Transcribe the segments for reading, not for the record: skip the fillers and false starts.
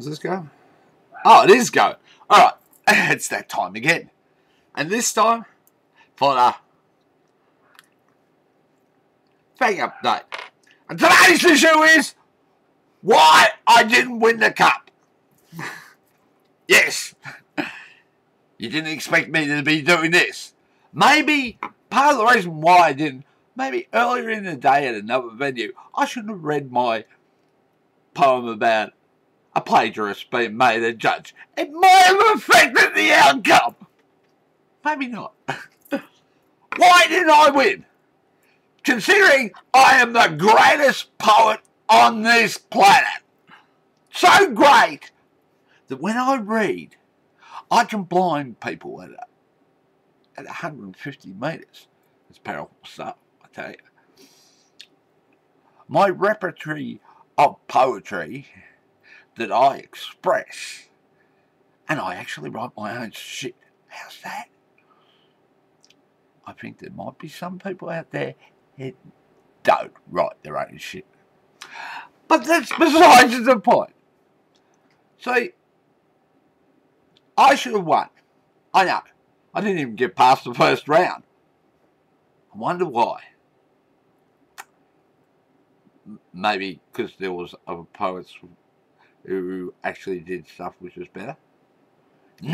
Is this going? Oh, it is going. Alright, it's that time again. And this time, for the Fang update. And today's issue is why I didn't win the cup. Yes. You didn't expect me to be doing this. Maybe part of the reason why I didn't, maybe earlier in the day at another venue, I should have read my poem about a plagiarist being made a judge. It might have affected the outcome. Maybe not. Why didn't I win? Considering I am the greatest poet on this planet. So great that when I read, I can blind people at 150 metres. It's powerful stuff, I tell you. My repertory of poetry that I express, and I actually write my own shit. How's that? I think there might be some people out there who don't write their own shit. But that's besides the point. See, I should have won. I know. I didn't even get past the first round. I wonder why. Maybe because there was other poets who actually did stuff which was better. No!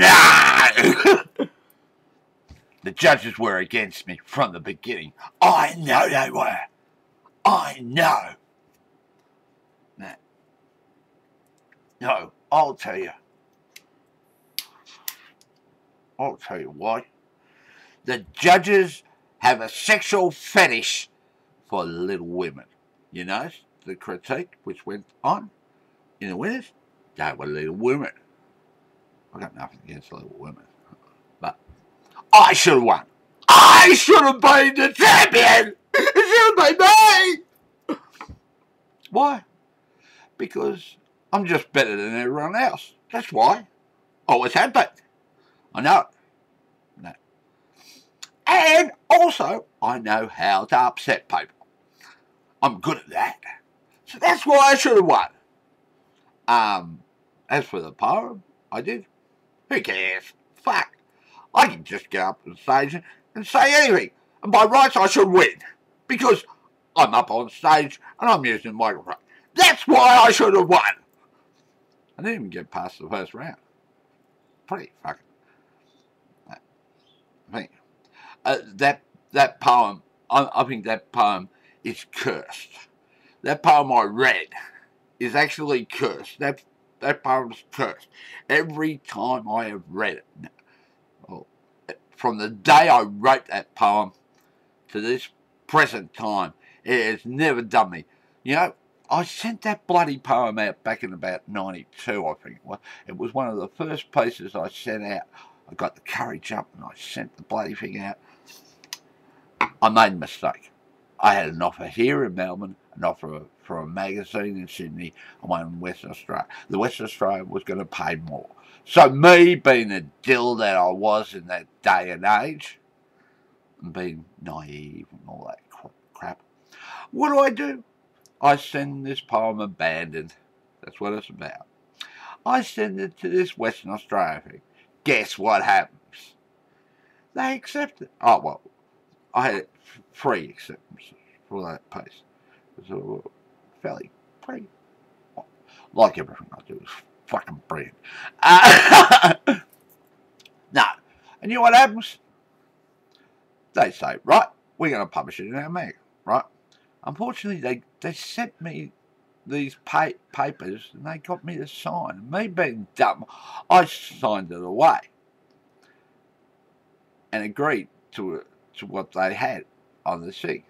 The judges were against me from the beginning. I know they were. I know. No, I'll tell you. I'll tell you why. The judges have a sexual fetish for little women. You know, the critique which went on in the winners, they were little women. I got nothing against little women. But I should have won. I should have been the champion. It should have been me. Why? Because I'm just better than everyone else. That's why. Always have been. I know it. No. And also, I know how to upset people. I'm good at that. So that's why I should have won. As for the poem, I did. Who cares? Fuck. I can just get up on stage and say anything. And by rights, I should win. Because I'm up on stage and I'm using the microphone. That's why I should have won. I didn't even get past the first round. Pretty fucking... I think that poem, I think that poem is cursed. That poem I read is actually cursed. That poem's cursed. Every time I have read it, well, from the day I wrote that poem to this present time, it has never done me. You know, I sent that bloody poem out back in about 92, I think. It was one of the first pieces I sent out. I got the courage up and I sent the bloody thing out. I made a mistake. I had an offer here in Melbourne, an offer for a magazine in Sydney, and one in Western Australia. The Western Australia was going to pay more. So me, being the dill that I was in that day and age, and being naive and all that crap, what do? I send this poem abandoned. That's what it's about. I send it to this Western Australia thing. Guess what happens? They accept it. Oh, well, I had 3 acceptances for that piece. It was fairly pretty. Like everything I do is fucking brilliant. No. And you know what happens? They say, right, we're going to publish it in our mag, right? Unfortunately, they sent me these papers and they got me to sign. And me being dumb, I signed it away and agreed to what they had on the thing.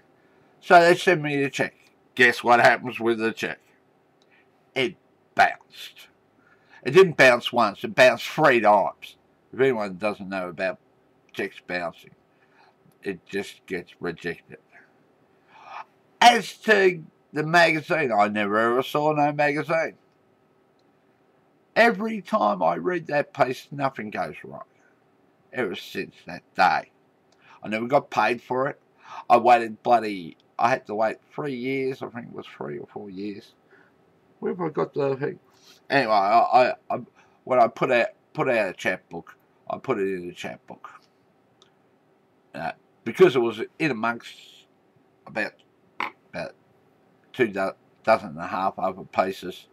So they sent me the check. Guess what happens with the check? It bounced. It didn't bounce once, it bounced 3 times. If anyone doesn't know about checks bouncing, it just gets rejected. As to the magazine, I never ever saw no magazine. Every time I read that piece, nothing goes right. Ever since that day. I never got paid for it. I had to wait 3 years, I think it was 3 or 4 years, Where have I got the thing? Anyway, when I put out a chapbook, I put it in a chapbook. Because it was in amongst about 2 dozen and a half other pieces,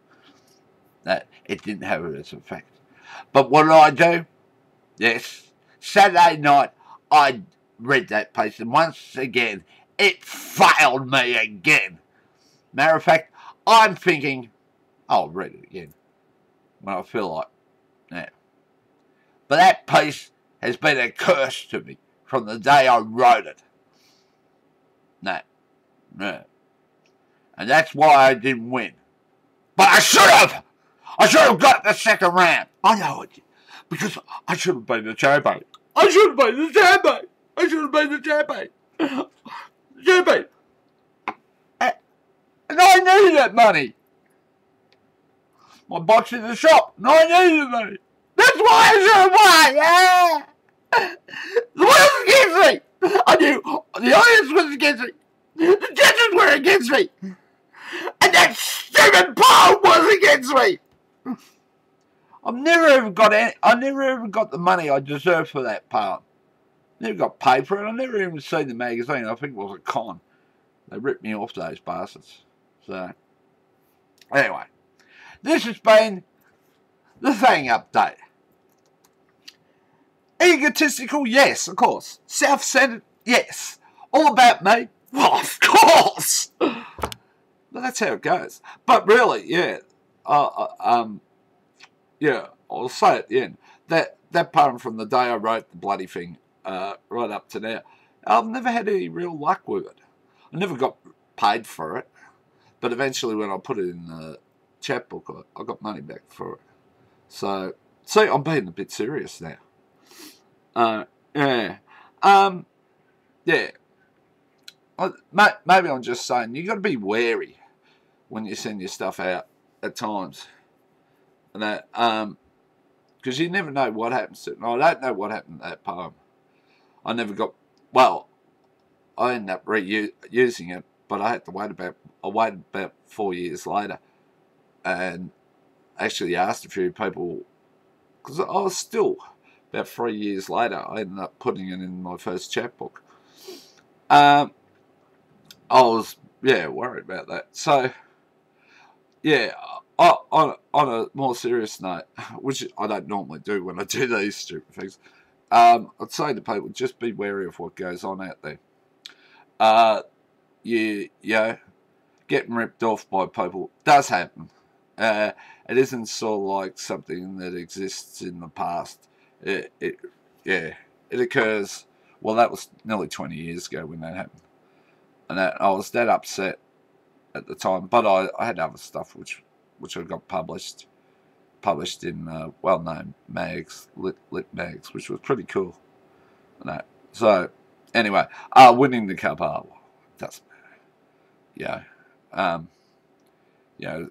that it didn't have it as a fact. But what did I do? Yes, Saturday night I read that piece, and once again it failed me again. Matter of fact, I'm thinking I'll read it again when I feel like that. But that piece has been a curse to me from the day I wrote it. No. And that's why I didn't win. But I should have! I should have got the second round. I know it. Because I should have been the champion. I should have been the champion. I should have been the champion. Champion. And I needed that money. My box in the shop, and I needed the money. That's why I should have won. Yeah. The world was against me. I knew the audience was against me. The judges were against me. And that stupid poem was against me. I never ever got the money I deserved for that poem. Never got paid for it. I never even seen the magazine. I think it was a con. They ripped me off, those bastards. So, anyway, this has been the Fang update. Egotistical, yes, of course. Self-centered, yes. All about me, well, of course. But that's how it goes. But really, yeah, yeah, I'll say at the end that poem from the day I wrote the bloody thing, right up to now, I've never had any real luck with it. I never got paid for it, but eventually when I put it in the chapbook, I got money back for it. So, see, I'm being a bit serious now. Yeah, yeah. Maybe I'm just saying you got to be wary when you send your stuff out at times, and that because you never know what happens to it. And I don't know what happened to that poem. I never got, well, I ended up reusing it, but I waited about 4 years later, and actually asked a few people, because I was still, about 3 years later, I ended up putting it in my first chapbook. I was, yeah, worried about that. So, yeah, on a more serious note, which I don't normally do when I do these stupid things, I'd say to people, just be wary of what goes on out there. You know, getting ripped off by people does happen. It isn't sort of like something that exists in the past. Yeah, it occurs. Well, that was nearly 20 years ago when that happened, and I was that upset at the time. But I had other stuff which I got published in well-known mags, lit mags, which was pretty cool. And that. So anyway, winning the cup, doesn't matter.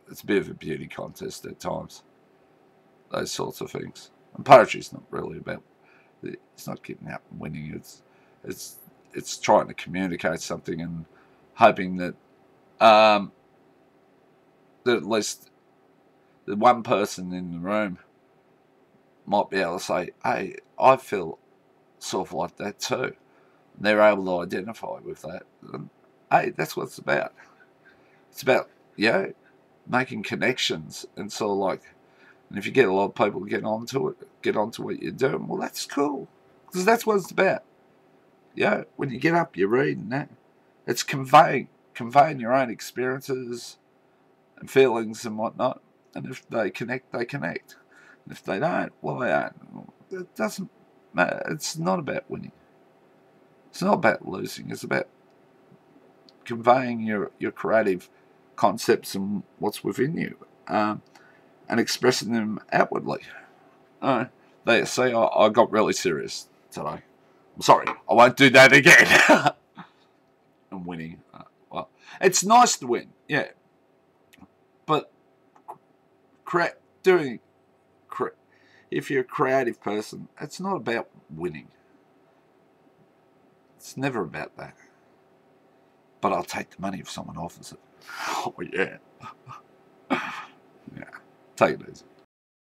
It's a bit of a beauty contest at times. Those sorts of things. And poetry's not really about. It's not getting out and winning. It's trying to communicate something and hoping that that at least the one person in the room might be able to say, "Hey, I feel sort of like that too." And they're able to identify with that. And, hey, that's what it's about. It's about making connections and sort of like. And if you get a lot of people to get onto what you're doing, well, that's cool. Because that's what it's about. When you get up, you read and that. It's conveying your own experiences and feelings and whatnot. And if they connect, they connect. And if they don't, well, they don't. It doesn't matter. It's not about winning. It's not about losing. It's about conveying your creative concepts and what's within you. And expressing them outwardly. There, see, I got really serious today. I'm sorry, I won't do that again. And winning, well, it's nice to win, yeah. But if you're a creative person, it's not about winning. It's never about that. But I'll take the money if someone offers it. Oh yeah. Take it easy.